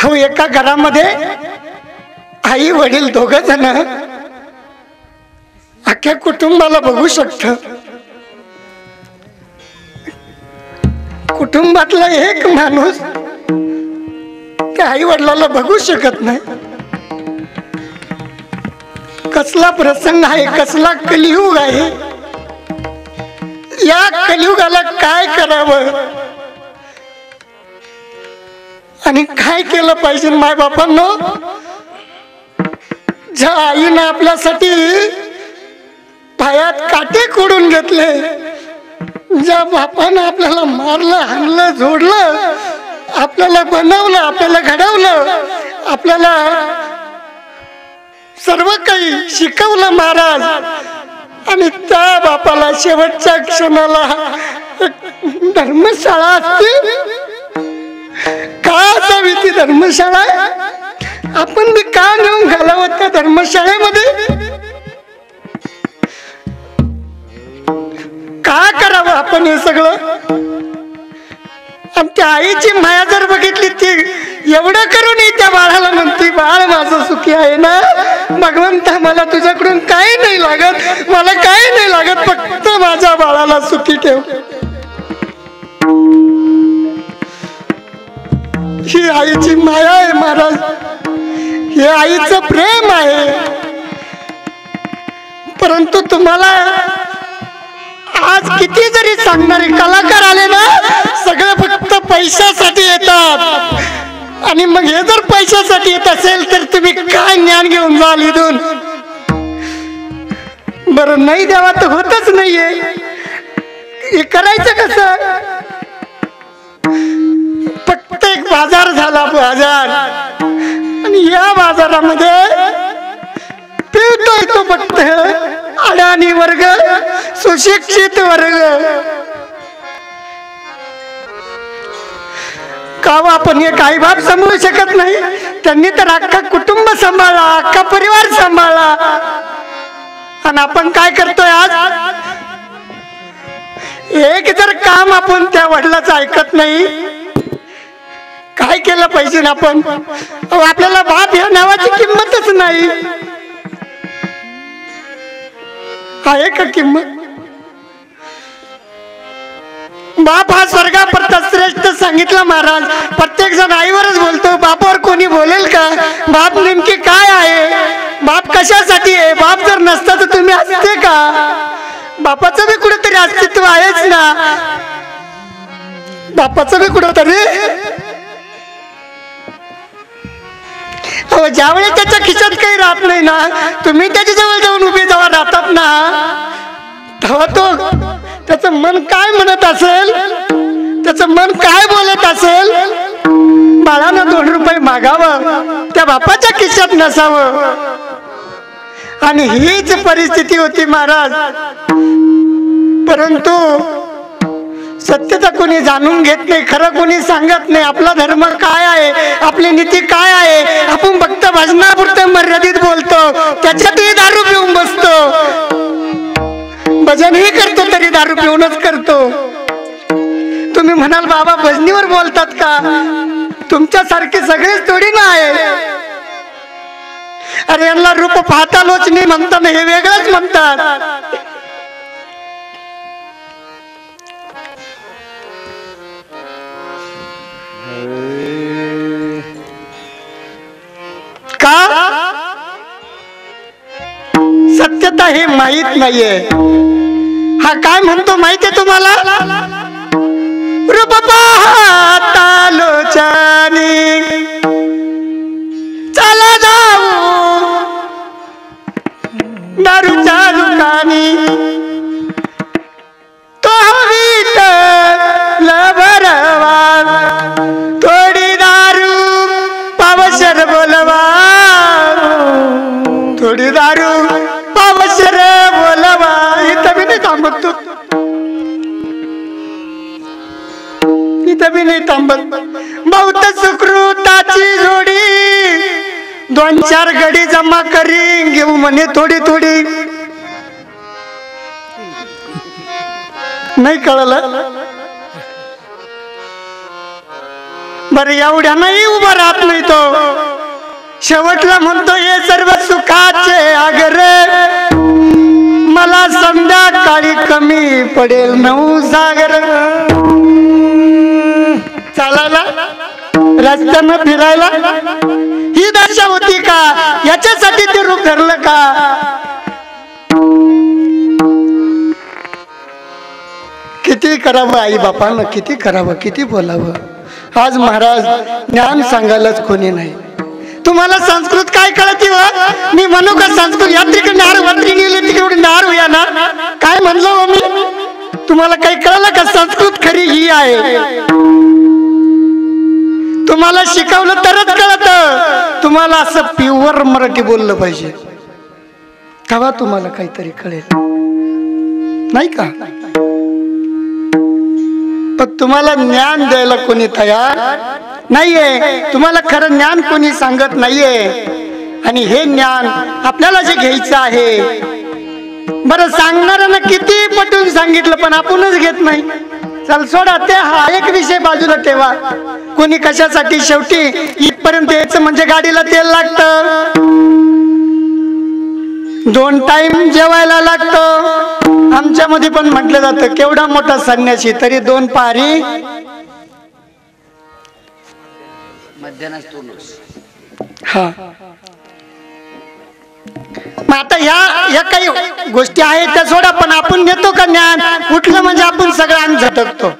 हो, एका घरामध्ये आई वडील दोघ जण अख्ख्या कुटुंबाला बघू शकत. कुटुंबातला एक माणूस त्या आई वडिलाला बघू शकत नाही. कसला प्रसंग आहे, कसला कलियुग आहे. या कलियुगाला काय करावं आणि काय केलं पाहिजे माय बापांनो. ज्या आईनं आपल्यासाठी पायात काटे कोडून घेतले, ज्या बापानं आपल्याला मारलं, हाणलं, झोडलं, आपल्याला बनवलं, आपल्याला घडवलं, आपल्याला सर्व काही शिकवलं महाराज, आणि त्या बापाला शेवटच्या क्षणाला धर्मशाळा असते का असावी ती धर्मशाळा. आपण बी का नेऊन घालावं त्या धर्मशाळेमध्ये. का करावं आपण हे सगळं. आमच्या आईची माया जर बघितली, ती एवढं करूनही त्या बाळाला म्हणते, बाळ माझं सुखी आहे ना भगवंता, मला तुझ्याकडून काही नाही लागत, मला काही नाही लागत, फक्त माझ्या बाळाला सुखी ठेव. ही आईची माया आहे महाराज, हे आईचं प्रेम आहे. परंतु तुम्हाला आज किती जरी सांगणारे कलाकार आले ना, सगळे फक्त पैशासाठी येतात. आणि मग हे जर पैशासाठी येत असेल तर तुम्ही काय ज्ञान घेऊन जाल इथून. बरं, नाही द्यावा तर होतच नाहीये. हे करायचं कसं. फक्त एक बाजार झाला, बाजार, आणि या बाजारामध्ये पिळतोय तो फक्त अडाणी वर्ग, सुशिक्षित वर्ग. का आपण हे काही बाब सांभाळू शकत नाही. त्यांनी तर अख्खा कुटुंब सांभाळला, अख्खा परिवार सांभाळला, आणि आपण काय करतोय आज. एक जर काम आपण त्या वडिलाचं ऐकत नाही, काय केलं पाहिजे ना आपण. आपल्याला बाप या नावाची किंमतच नाही. आहे का किंमत. बाप हा स्वर्गापर्यंत श्रेष्ठ सांगितलं महाराज. प्रत्येक जण आईवरच बोलतो, बापावर कोणी बोलेल का. बाप नेमकी काय आहे, बाप कशासाठी आहे. बाप जर नसता तर तुम्ही असते का. बापाचं बी कुठेतरी अस्तित्व आहेच ना. बापाचं बी कुठेतरी. ज्या वेळेस त्याच्या खिशात काही राहत नाही ना, तुम्ही त्याच्या जवळ जाऊन उभे जेव्हा राहतात ना, तेव्हा तो त्याचं मन काय म्हणत असेल, त्याचं मन काय बोलत असेल. बाळानं 2 रुपये मागावं, त्या बापाच्या खिशात नसावं. आणि हीच परिस्थिती होती महाराज. परंतु सत्यता कोणी जाणून घेत नाही, खरं कोणी सांगत नाही. आपला धर्म काय आहे, आपली नीती काय आहे, आपण फक्त भजनापुरतं मर्यादित बोलतो, त्याच्यातही दारू पिऊन बसतो. भजनही करतो तरी दारू पिऊनच करतो. तुम्ही म्हणाल बाबा भजनीवर बोलतात का. तुमच्यासारखे सगळेच थोडी ना आहे. अरे यांना रूप पाहता लोचनी म्हणतात, हे वेगळंच म्हणतात. का सत्यता हे माहित नाहीये. हा काय म्हणतो माहितीये तुम्हाला. रूप पाहता लोचनी चला जाऊ दारूच्या दुकानी, तो विठ्ठल भरवा थोडी दारू पावशर बोलवा, थोडी दारू पावशर बोलवा. इथं मी नाही थांबत, इथं मी नाही थांबत. बहुत सुकृताची जोडी 2-4 गडी जमा करी घेऊ म्हणे थोडी थोडी. नाही कळलं. बरं एवढ्या नाही उभा राहत नाही तो. शेवटला म्हणतो हे सर्व सुखाचे आगरे, मला संध्याकाळी कमी पडेल 9 सागर. चालायला रस्त्यानं फिरायला ही दशा होती का? याच्यासाठी ते रूप धरलं का? किती करावं आई बापानं, किती करावं, किती बोलावं. आज महाराज ज्ञान सांगायलाच कोणी नाही. तुम्हाला संस्कृत काय कळती व? मी म्हणू का संस्कृत यात्रिक नार वत्री गेले तिकडे नार होया ना. काय म्हणलो हो मी? तुम्हाला काही कळलं का? संस्कृत खरी ही आहे. तुम्हाला शिकवलं तरच कळत. तुम्हाला असं प्युअर मराठी बोललं पाहिजे तेव्हा तुम्हाला काहीतरी कळेल, नाही का? पण तुम्हाला ज्ञान द्यायला कोणी तयार नाहीये. तुम्हाला खरं ज्ञान कोणी सांगत नाहीये. आणि हे ज्ञान आपल्याला जे घ्यायचं आहे, बरं सांगणाऱ्यांना किती पटून सांगितलं पण आपणच घेत नाही. चल सोडा ते, हा एक विषय बाजूला ठेवा. कोणी कशासाठी, शेवटी इथपर्यंत यायचं म्हणजे गाडीला तेल लागतं, 2 टाइम जेवायला लागतं. आमच्यामध्ये पण म्हटलं जातं केवढा मोठा संन्यासी तरी 2 पारी हा. मग आता ह्या काही गोष्टी आहेत त्या सोडा, पण आपण घेतो का ज्ञान? उठलं म्हणजे आपण सगळं झटकतो.